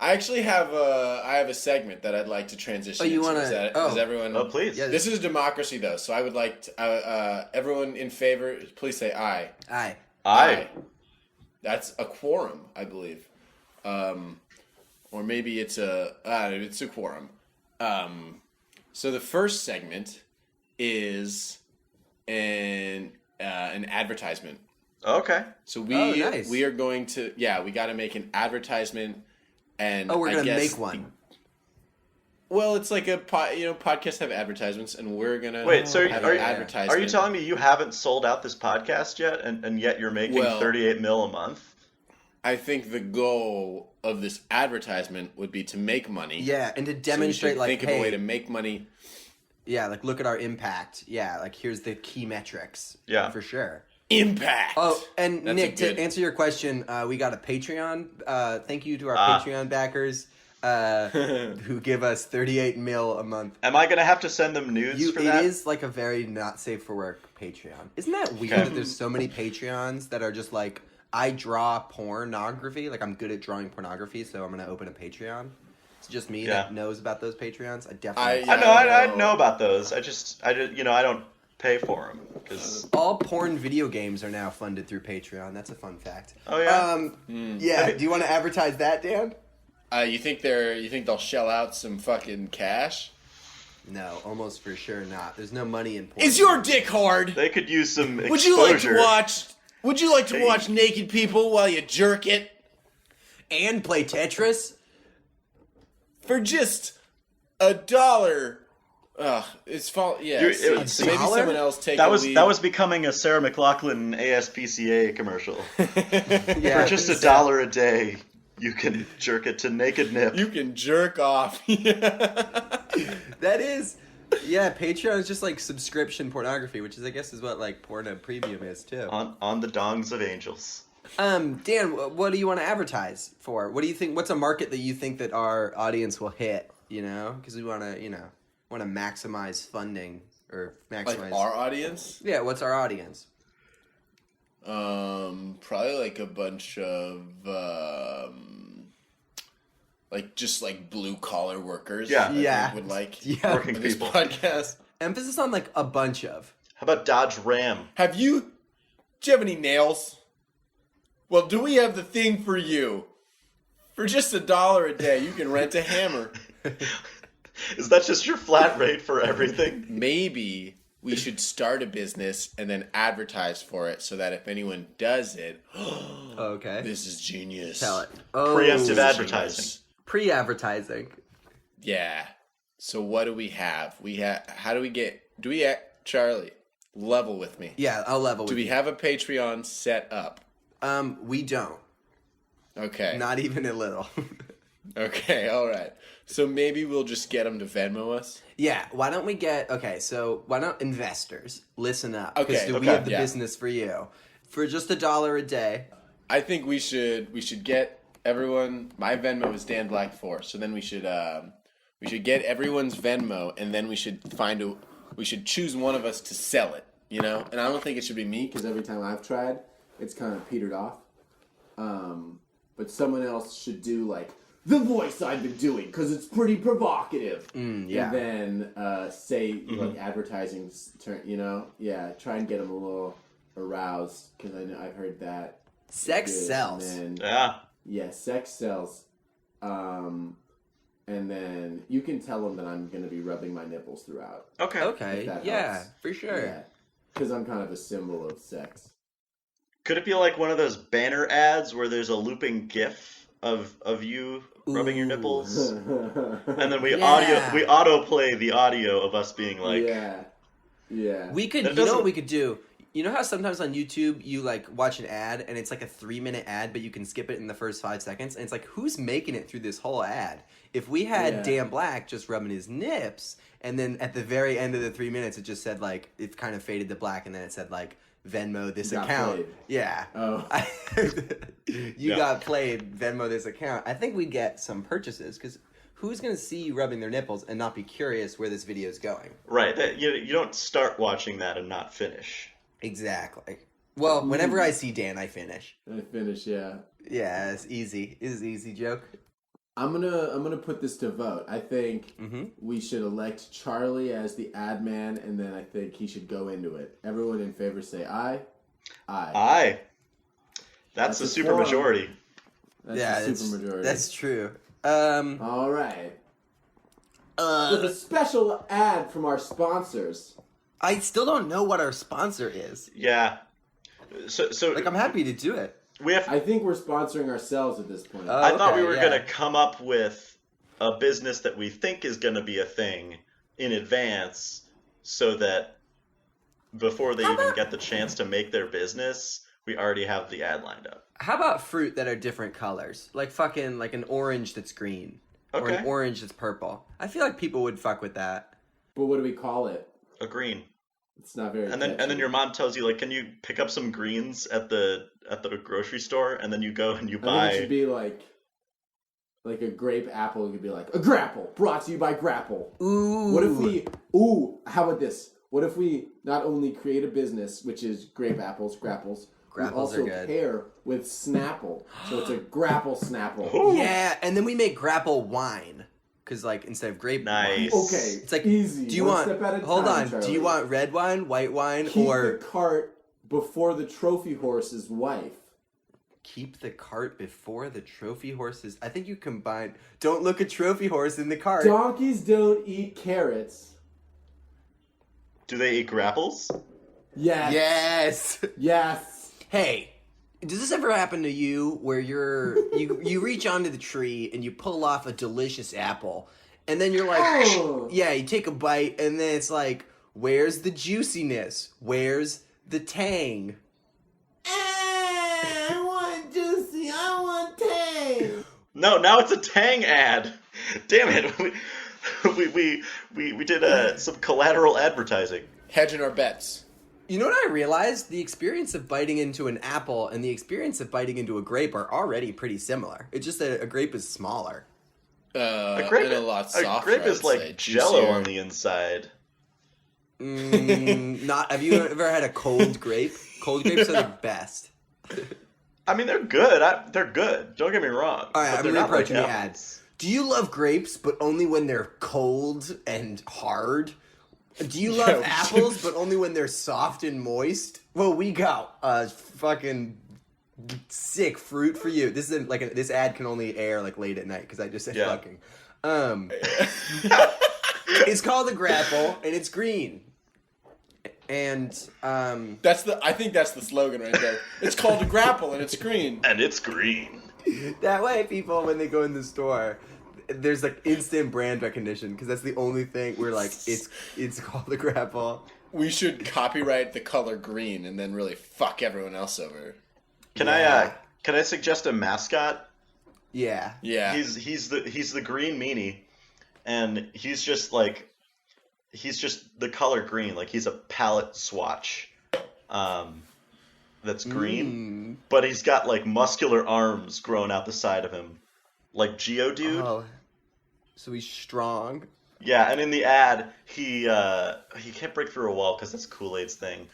I actually have a segment that I'd like to transition into. Is everyone? Oh, please. Yeah, this is democracy, though, so I would like to, everyone in favor, please say aye. Aye. Aye. That's a quorum, I believe. Or maybe it's a quorum. So the first segment is an advertisement. Okay. So nice. we are going to we got to make an advertisement, and we're gonna make one. Well, it's like podcasts have advertisements, and we're gonna have an advertisement. Are you telling me you haven't sold out this podcast yet, and yet you're making $38 million a month? I think the goal of this advertisement would be to make money. Yeah, and to demonstrate, think of a way to make money. Yeah, like look at our impact. Yeah, like here's the key metrics. Yeah, for sure. Impact. Oh, and Nick, to answer your question, we got a Patreon. Thank you to our Patreon backers who give us $38 million a month. Am I going to have to send them nudes for that? It is like a very not safe for work Patreon. Isn't that weird that there's so many Patreons that are just like, I draw pornography, like I'm good at drawing pornography, so I'm going to open a Patreon. It's just me that knows about those Patreons. I know about those. I don't pay for them because all porn video games are now funded through Patreon. That's a fun fact. Oh yeah. Yeah. Do you want to advertise that, Dan? You think they'll shell out some fucking cash? No, almost for sure not. There's no money in porn. Is your dick hard? They could use some exposure. Would you like to watch naked people while you jerk it and play Tetris for just $1? It's fault. Yeah, maybe someone else take that the was lead. That was becoming a Sarah McLachlan ASPCA commercial. Yeah, for just $1 a day, you can jerk it to naked nip. You can jerk off. That is, Patreon is just like subscription pornography, which is I guess is what like Pornhub Premium is too. On the dongs of angels. Dan, what do you want to advertise for? What do you think? What's a market that you think that our audience will hit? You know, because we want to, want to maximize funding or maximize like our audience. Yeah, what's our audience? Probably like a bunch of just like blue-collar workers. Would like working this people. Podcast. Emphasis on like a bunch of. How about Dodge Ram? Do you have any nails? Well, do we have the thing for you? For just $1 a day, you can rent a hammer. Is that just your flat rate for everything? Maybe we should start a business and then advertise for it so that if anyone does it, okay, this is genius. Tell it. Preemptive advertising. Pre-advertising. Yeah. So what do we have? Charlie, level with me. Yeah, I'll level with you. Do we have a Patreon set up? We don't. Okay. Not even a little. Okay, all right. So maybe we'll just get them to Venmo us? Yeah, why don't investors listen up? Okay, we have the business for you. For just $1 a day. I think we should get everyone. My Venmo is Dan Black 4. So then we should get everyone's Venmo, and then we should choose one of us to sell it, And I don't think it should be me, because every time I've tried, it's kind of petered off. But someone else should do like the voice I've been doing, because it's pretty provocative. And then say like advertising turn, try and get them a little aroused, because I've heard that sex sells. Sex sells. And then you can tell them that I'm going to be rubbing my nipples throughout. Okay. Yeah, for sure. Yeah, because I'm kind of a symbol of sex. Could it be like one of those banner ads where there's a looping GIF of you rubbing your nipples, and then we autoplay the audio of us being like, We could. You know what we could do? You know how sometimes on YouTube you like watch an ad and it's like a 3-minute ad, but you can skip it in the first 5 seconds, and it's like, who's making it through this whole ad? If we had Dan Black just rubbing his nips, and then at the very end of the 3 minutes it just said like, it kind of faded to black, and then it said like, Venmo this account. Played. Yeah. Oh. Got played, Venmo this account. I think we'd get some purchases, because who's going to see you rubbing their nipples and not be curious where this video is going? Right. You don't start watching that and not finish. Exactly. Well, whenever I see Dan, I finish. I finish, yeah. Yeah, it's easy. It's an easy joke. I'm gonna put this to vote. I think we should elect Charlie as the ad man, and then I think he should go into it. Everyone in favor say aye. Aye. Aye. That's a super majority. That's a super majority. That's true. All right. With a special ad from our sponsors. I still don't know what our sponsor is. Yeah. So like, I'm happy to do it. I think we're sponsoring ourselves at this point. I thought we were going to come up with a business that we think is going to be a thing in advance so that before they even get the chance to make their business, we already have the ad lined up. How about fruit that are different colors? Like fucking like an orange that's green. Or an orange that's purple. I feel like people would fuck with that. But what do we call it? A green. It's not very And then your mom tells you, like, can you pick up some greens at the grocery store? And then you go and you buy. I think it should be like a grape apple. It could be like a grapple brought to you by Grapple. Ooh. What if we? How about this? What if we not only create a business, which is grape apples, grapples. Grapples we also are good. pair with Snapple, so it's a grapple Snapple. Yeah, and then we make grapple wine. Because, like, instead of grape wine. Okay, it's like, easy. Do you One want? step at a Hold time, on. Charlie. Do you want red wine, white wine, Keep or the cart before the trophy horse's wife? Keep the cart before the trophy horse's. I think you combine. Don't look a trophy horse in the cart. Donkeys don't eat carrots. Do they eat grapples? Yes. Yes. Yes. Hey, does this ever happen to you where you reach onto the tree and you pull off a delicious apple, and then you're like, yeah, you take a bite, and then it's like, where's the juiciness? Where's the tang? I want juicy. I want tang. No, now it's a Tang ad. Damn it. We did some collateral advertising. Hedging our bets. You know what I realized? The experience of biting into an apple and the experience of biting into a grape are already pretty similar. It's just that a grape is smaller. A grape, and a lot softer. A grape is like Jello on the inside. Have you ever had a cold grape? Cold grapes are the best. I mean, they're good. They're good. Don't get me wrong. All right, I'm really approaching the ads. Do you love grapes, but only when they're cold and hard? Do you love apples, but only when they're soft and moist? Well, we got fucking sick fruit for you. This is this ad can only air like late at night because I just said fucking. It's called a grapple and it's green. And I think that's the slogan right there. It's called a grapple and it's green. And it's green. That way, people, when they go in the store, there's like instant brand recognition because that's the only thing we're like, it's called a grapple. We should copyright the color green and then really fuck everyone else over. Can I suggest a mascot? Yeah. Yeah. He's the green meanie, and he's just the color green. Like he's a palette swatch. That's green, but he's got like muscular arms growing out the side of him, like Geodude. Oh, so he's strong. Yeah, and in the ad, he can't break through a wall because that's Kool-Aid's thing.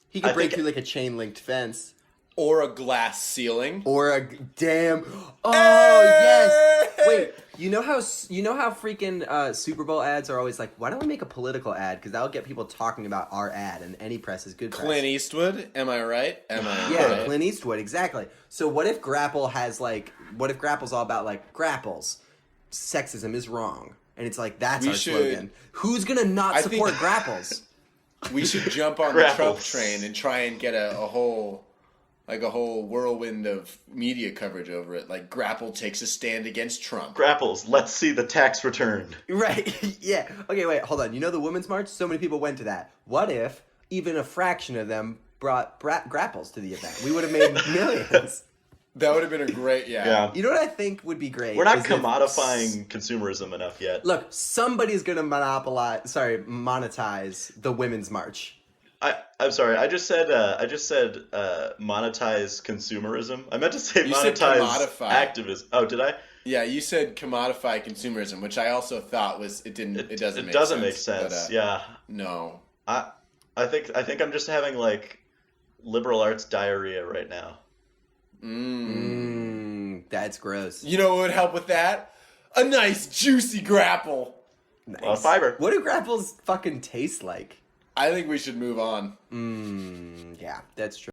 He could break through like a chain linked fence. Or a glass ceiling. Or a damn. Oh yes. Wait. You know how freaking Super Bowl ads are always like, why don't we make a political ad? Because that'll get people talking about our ad, and any press is good press. Clint Eastwood. Am I right? Yeah, Clint Eastwood. Exactly. So what if Grapple's all about like grapples? Sexism is wrong, and it's like that's our slogan. Who's gonna not support grapples? We should jump on the Trump train and try and get a whole whirlwind of media coverage over it. Like, Grapple takes a stand against Trump. Grapples, let's see the tax return. Right, yeah. Okay, wait, hold on. You know the Women's March? So many people went to that. What if even a fraction of them brought grapples to the event? We would have made millions. That would have been a great, yeah. You know what I think would be great? We're not commodifying consumerism enough yet. Look, somebody's going to monetize the Women's March. I'm sorry. I just said monetize consumerism. I meant to say you monetize activism. Oh, did I? Yeah, you said commodify consumerism, which I also thought was it doesn't make sense. But, yeah. No. I think I'm just having like liberal arts diarrhea right now. That's gross. You know what would help with that? A nice juicy grapple. Nice. Fiber. What do grapples fucking taste like? I think we should move on. Yeah, that's true.